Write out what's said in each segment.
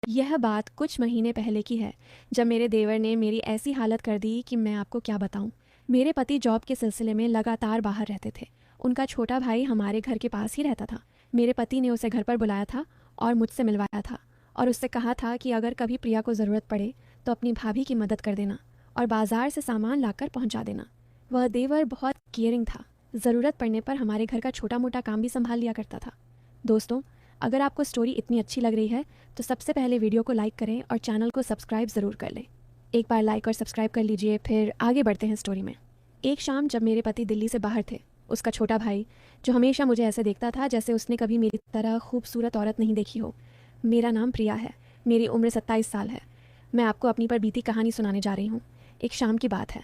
यह बात कुछ महीने पहले की है, जब मेरे देवर ने मेरी ऐसी हालत कर दी कि मैं आपको क्या बताऊं। मेरे पति जॉब के सिलसिले में लगातार बाहर रहते थे। उनका छोटा भाई हमारे घर के पास ही रहता था। मेरे पति ने उसे घर पर बुलाया था और मुझसे मिलवाया था, और उससे कहा था कि अगर कभी प्रिया को ज़रूरत पड़े तो अपनी भाभी की मदद कर देना और बाजार से सामान लाकर पहुंचा देना। वह देवर बहुत केयरिंग था। ज़रूरत पड़ने पर हमारे घर का छोटा मोटा काम भी संभाल लिया करता था। दोस्तों, अगर आपको स्टोरी इतनी अच्छी लग रही है तो सबसे पहले वीडियो को लाइक करें और चैनल को सब्सक्राइब ज़रूर कर लें। एक बार लाइक और सब्सक्राइब कर लीजिए, फिर आगे बढ़ते हैं स्टोरी में। एक शाम जब मेरे पति दिल्ली से बाहर थे, उसका छोटा भाई, जो हमेशा मुझे ऐसे देखता था जैसे उसने कभी मेरी तरह खूबसूरत औरत नहीं देखी हो। मेरा नाम प्रिया है, मेरी उम्र 27 साल है। मैं आपको अपनी पर बीती कहानी सुनाने जा रही हूँ। एक शाम की बात है,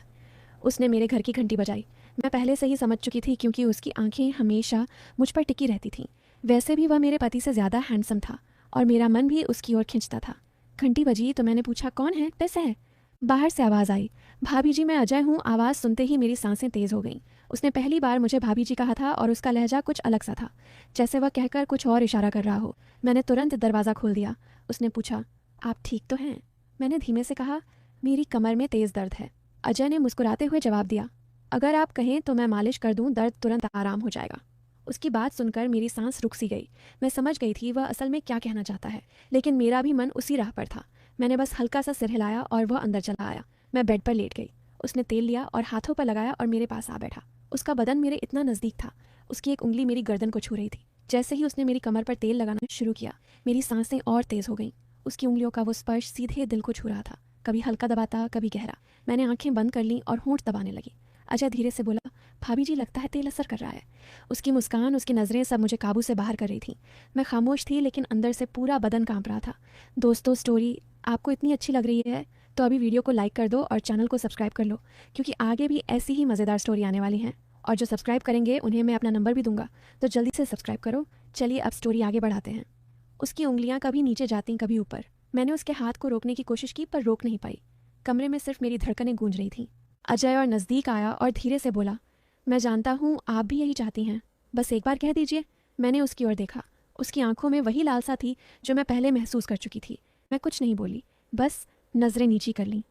उसने मेरे घर की घंटी बजाई। मैं पहले से ही समझ चुकी थी क्योंकि उसकी आंखें हमेशा मुझ पर टिकी रहती थीं। वैसे भी वह मेरे पति से ज़्यादा हैंडसम था और मेरा मन भी उसकी ओर खिंचता था। घंटी बजी तो मैंने पूछा, कौन है, कैसे है? बाहर से आवाज़ आई, भाभी जी मैं अजय हूँ। आवाज़ सुनते ही मेरी सांसें तेज़ हो गईं। उसने पहली बार मुझे भाभी जी कहा था और उसका लहजा कुछ अलग सा था, जैसे वह कहकर कुछ और इशारा कर रहा हो। मैंने तुरंत दरवाज़ा खोल दिया। उसने पूछा, आप ठीक तो हैं? मैंने धीमे से कहा, मेरी कमर में तेज़ दर्द है। अजय ने मुस्कुराते हुए जवाब दिया, अगर आप कहें तो मैं मालिश कर दूं, दर्द तुरंत आराम हो जाएगा। उसकी बात सुनकर मेरी सांस रुक सी गई। मैं समझ गई थी वह असल में क्या कहना चाहता है, लेकिन मेरा भी मन उसी राह पर था। मैंने बस हल्का सा सिर हिलाया और वह अंदर चला आया। मैं बेड पर लेट गई। उसने तेल लिया और हाथों पर लगाया और मेरे पास आ बैठा। उसका बदन मेरे इतना नज़दीक था, उसकी एक उंगली मेरी गर्दन को छू रही थी। जैसे ही उसने मेरी कमर पर तेल लगाना शुरू किया, मेरी सांसें और तेज़ हो गईं। उसकी उंगलियों का वो स्पर्श सीधे दिल को छू रहा था, कभी हल्का दबाता, कभी गहरा। मैंने आंखें बंद कर लीं और होंठ दबाने लगी। अजय धीरे से बोला, भाभी जी लगता है तेल असर कर रहा है। उसकी मुस्कान, उसकी नज़रें सब मुझे काबू से बाहर कर रही थी। मैं खामोश थी, लेकिन अंदर से पूरा बदन कांप रहा था। दोस्तों, स्टोरी आपको इतनी अच्छी लग रही है तो अभी वीडियो को लाइक कर दो और चैनल को सब्सक्राइब कर लो, क्योंकि आगे भी ऐसी ही मज़ेदार स्टोरी आने वाली हैं। और जो सब्सक्राइब करेंगे उन्हें मैं अपना नंबर भी दूंगा, तो जल्दी से सब्सक्राइब करो। चलिए अब स्टोरी आगे बढ़ाते हैं। उसकी उंगलियां कभी नीचे जाती, कभी ऊपर। मैंने उसके हाथ को रोकने की कोशिश की पर रोक नहीं पाई। कमरे में सिर्फ मेरी धड़कनें गूंज रही थीं। अजय और नज़दीक आया और धीरे से बोला, मैं जानता हूँ आप भी यही चाहती हैं, बस एक बार कह दीजिए। मैंने उसकी ओर देखा। उसकी आंखों में वही लालसा थी जो मैं पहले महसूस कर चुकी थी। मैं कुछ नहीं बोली, बस नज़रें नीची कर लीं।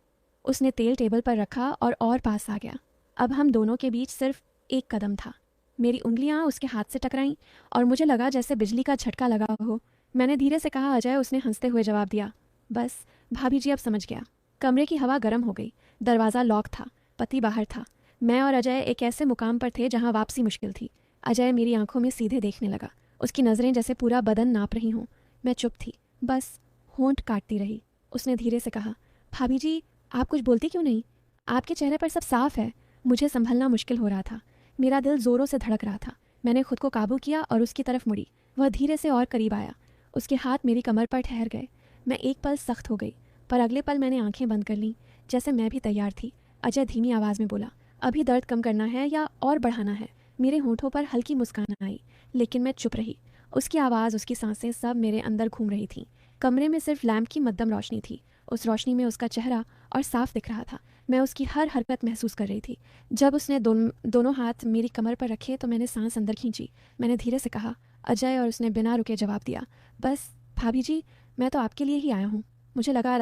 उसने तेल टेबल पर रखा और पास आ गया। अब हम दोनों के बीच सिर्फ एक कदम था। मेरी उंगलियां उसके हाथ से टकराईं और मुझे लगा जैसे बिजली का झटका लगा हो। मैंने धीरे से कहा, अजय। उसने हंसते हुए जवाब दिया, बस भाभी जी अब समझ गया। कमरे की हवा गर्म हो गई। दरवाज़ा लॉक था, पति बाहर था। मैं और अजय एक ऐसे मुकाम पर थे जहां वापसी मुश्किल थी। अजय मेरी आंखों में सीधे देखने लगा, उसकी नज़रें जैसे पूरा बदन नाप रही हों। मैं चुप थी, बस होंठ काटती रही। उसने धीरे से कहा, भाभी जी आप कुछ बोलती क्यों नहीं? आपके चेहरे पर सब साफ है। मुझे संभलना मुश्किल हो रहा था। मेरा दिल ज़ोरों से धड़क रहा था। मैंने खुद को काबू किया और उसकी तरफ मुड़ी। वह धीरे से और करीब आया। उसके हाथ मेरी कमर पर ठहर गए। मैं एक पल सख्त हो गई, पर अगले पल मैंने आंखें बंद कर लीं, जैसे मैं भी तैयार थी। अजय धीमी आवाज़ में बोला, अभी दर्द कम करना है या और बढ़ाना है? मेरे होंठों पर हल्की मुस्कान आई, लेकिन मैं चुप रही। उसकी आवाज़, उसकी सांसें सब मेरे अंदर घूम रही थीं। कमरे में सिर्फ लैंप की मद्दम रोशनी थी। उस रोशनी में उसका चेहरा और साफ दिख रहा था। मैं उसकी हर हरकत महसूस कर रही थी। जब उसने दोनों हाथ मेरी कमर पर रखे तो मैंने सांस अंदर खींची। मैंने धीरे से कहा, अजय, और उसने बिना रुके जवाब दिया, बस भाभी जी मैं तो आपके लिए ही आया हूँ। मुझे लगा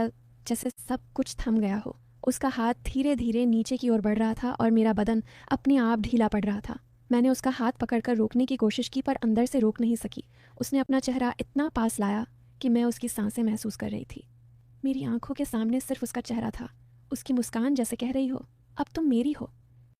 जैसे सब कुछ थम गया हो। उसका हाथ धीरे धीरे नीचे की ओर बढ़ रहा था और मेरा बदन अपने आप ढीला पड़ रहा था। मैंने उसका हाथ पकड़कर रोकने की कोशिश की, पर अंदर से रोक नहीं सकी। उसने अपना चेहरा इतना पास लाया कि मैं उसकी सांसें महसूस कर रही थी। मेरी आंखों के सामने सिर्फ उसका चेहरा था, उसकी मुस्कान जैसे कह रही हो, अब तुम मेरी हो।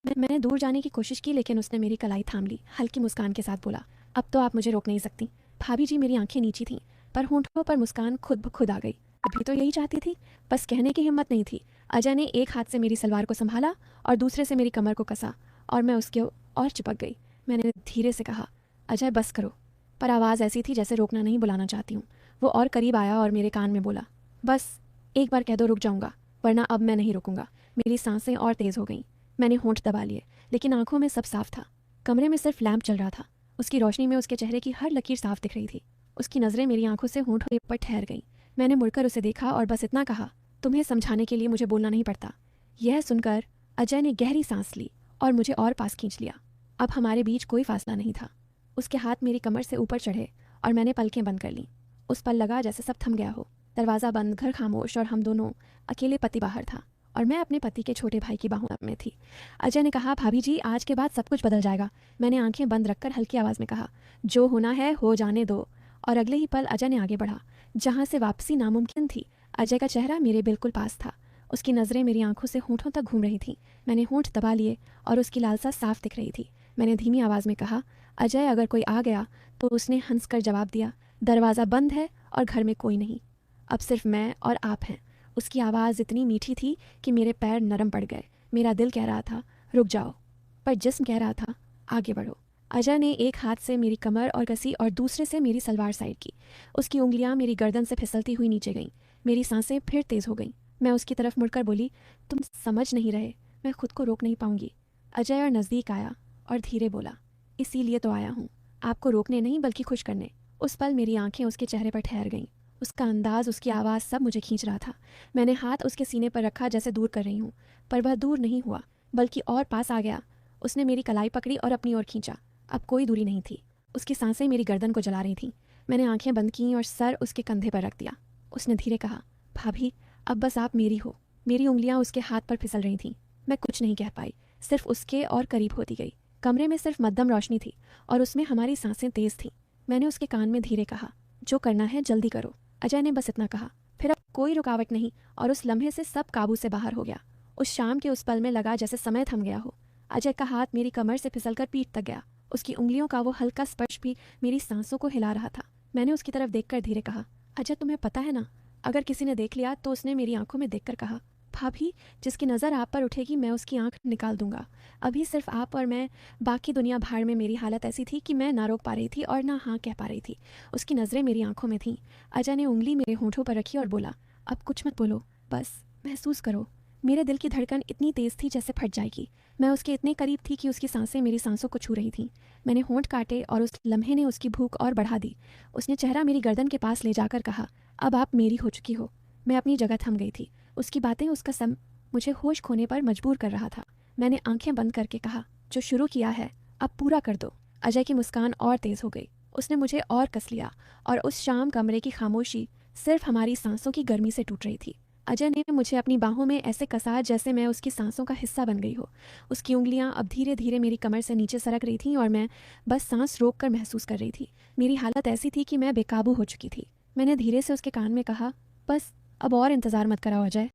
मैंने दूर जाने की कोशिश की, लेकिन उसने मेरी कलाई थाम ली। हल्की मुस्कान के साथ बोला, अब तो आप मुझे रोक नहीं सकती। भाभी जी मेरी आंखें नीची थीं, पर होंठों पर मुस्कान खुद ब खुद आ गई। अभी तो यही चाहती थी, बस कहने की हिम्मत नहीं थी। अजय ने एक हाथ से मेरी सलवार को संभाला और दूसरे से मेरी कमर को कसा, और मैं उसके और चिपक गई। मैंने धीरे से कहा, अजय बस करो, पर आवाज़ ऐसी थी जैसे रोकना नहीं, बुलाना चाहती हूँ। वो और करीब आया और मेरे कान में बोला, बस एक बार कह दो रुक जाऊँगा, वरना अब मैं नहीं रुकूंगा। मेरी सांसें और तेज़ हो गईं। मैंने होंठ दबा लिए, लेकिन आंखों में सब साफ था। कमरे में सिर्फ लैंप चल रहा था। उसकी रोशनी में उसके चेहरे की हर लकीर साफ दिख रही थी। उसकी नज़रें मेरी आंखों से होंठों पर ठहर गईं। मैंने मुड़कर उसे देखा और बस इतना कहा, तुम्हें समझाने के लिए मुझे बोलना नहीं पड़ता। यह सुनकर अजय ने गहरी सांस ली और मुझे और पास खींच लिया। अब हमारे बीच कोई फासला नहीं था। उसके हाथ मेरी कमर से ऊपर चढ़े और मैंने पलकें बंद कर लीं। उस पल लगा जैसे सब थम गया हो। दरवाज़ा बंद, घर खामोश और हम दोनों अकेले। पति बाहर था और मैं अपने पति के छोटे भाई की बाहों में थी। अजय ने कहा, भाभी जी आज के बाद सब कुछ बदल जाएगा। मैंने आंखें बंद रखकर हल्की आवाज़ में कहा, जो होना है हो जाने दो। और अगले ही पल अजय ने आगे बढ़ा जहाँ से वापसी नामुमकिन थी। अजय का चेहरा मेरे बिल्कुल पास था। उसकी नज़रें मेरी आंखों से होंठों तक घूम रही थीं। मैंने होंठ दबा लिए और उसकी लालसा साफ दिख रही थी। मैंने धीमी आवाज़ में कहा, अजय अगर कोई आ गया तो। उसने हंसकर जवाब दिया, दरवाज़ा बंद है और घर में कोई नहीं, अब सिर्फ मैं और आप हैं। उसकी आवाज़ इतनी मीठी थी कि मेरे पैर नरम पड़ गए। मेरा दिल कह रहा था रुक जाओ, पर जिस्म कह रहा था आगे बढ़ो। अजय ने एक हाथ से मेरी कमर और कसी और दूसरे से मेरी सलवार साइड की। उसकी उंगलियां मेरी गर्दन से फिसलती हुई नीचे गईं। मेरी सांसें फिर तेज़ हो गईं। मैं उसकी तरफ मुड़कर बोली, तुम समझ नहीं रहे, मैं खुद को रोक नहीं पाऊंगी। अजय और नज़दीक आया और धीरे बोला, इसीलिए तो आया हूँ, आपको रोकने नहीं बल्कि खुश करने। उस पल मेरी आंखें उसके चेहरे पर ठहर गईं। उसका अंदाज, उसकी आवाज़ सब मुझे खींच रहा था। मैंने हाथ उसके सीने पर रखा जैसे दूर कर रही हूँ, पर वह दूर नहीं हुआ बल्कि और पास आ गया। उसने मेरी कलाई पकड़ी और अपनी ओर खींचा। अब कोई दूरी नहीं थी। उसकी सांसें मेरी गर्दन को जला रही थीं। मैंने आंखें बंद कीं और सर उसके कंधे पर रख दिया। उसने धीरे कहा, भाभी अब बस आप मेरी हो। मेरी उंगलियां उसके हाथ पर फिसल रही थीं। मैं कुछ नहीं कह पाई, सिर्फ उसके और करीब होती गई। कमरे में सिर्फ मध्यम रोशनी थी और उसमें हमारी सांसें तेज थीं। मैंने उसके कान में धीरे कहा, जो करना है जल्दी करो। अजय ने बस इतना कहा। फिर अब कोई रुकावट नहीं और उस लम्हे से सब काबू से बाहर हो गया। उस शाम के उस पल में लगा जैसे समय थम गया हो। अजय का हाथ मेरी कमर से फिसलकर पीठ तक गया। उसकी उंगलियों का वो हल्का स्पर्श भी मेरी सांसों को हिला रहा था। मैंने उसकी तरफ देखकर धीरे कहा, अजय तुम्हें पता है ना, अगर किसी ने देख लिया तो। उसने मेरी आंखों में देखकर कहा, भाभी जिसकी नज़र आप पर उठेगी मैं उसकी आंख निकाल दूंगा। अभी सिर्फ आप और मैं, बाकी दुनिया भाड़ में। मेरी हालत ऐसी थी कि मैं ना रोक पा रही थी और ना हाँ कह पा रही थी। उसकी नज़रें मेरी आंखों में थीं। अजय ने उंगली मेरे होंठों पर रखी और बोला, अब कुछ मत बोलो, बस महसूस करो। मेरे दिल की धड़कन इतनी तेज़ थी जैसे फट जाएगी। मैं उसके इतने करीब थी कि उसकी सांसें मेरी सांसों को छू रही थीं। मैंने होंठ काटे और उस लम्हे ने उसकी भूख और बढ़ा दी। उसने चेहरा मेरी गर्दन के पास ले जाकर कहा, अब आप मेरी हो चुकी हो। मैं अपनी जगह थम गई थी। उसकी बातें, उसका सम मुझे होश खोने पर मजबूर कर रहा था। मैंने आंखें बंद करके कहा, जो शुरू किया है अब पूरा कर दो। अजय की मुस्कान और तेज़ हो गई। उसने मुझे और कस लिया और उस शाम कमरे की खामोशी सिर्फ हमारी सांसों की गर्मी से टूट रही थी। अजय ने मुझे अपनी बाहों में ऐसे कसा जैसे मैं उसकी सांसों का हिस्सा बन गई हो। उसकी उंगलियां अब धीरे धीरे मेरी कमर से नीचे सरक रही थीं और मैं बस सांस रोक कर महसूस कर रही थी। मेरी हालत ऐसी थी कि मैं बेकाबू हो चुकी थी। मैंने धीरे से उसके कान में कहा, बस अब और इंतज़ार मत कराओ अजय।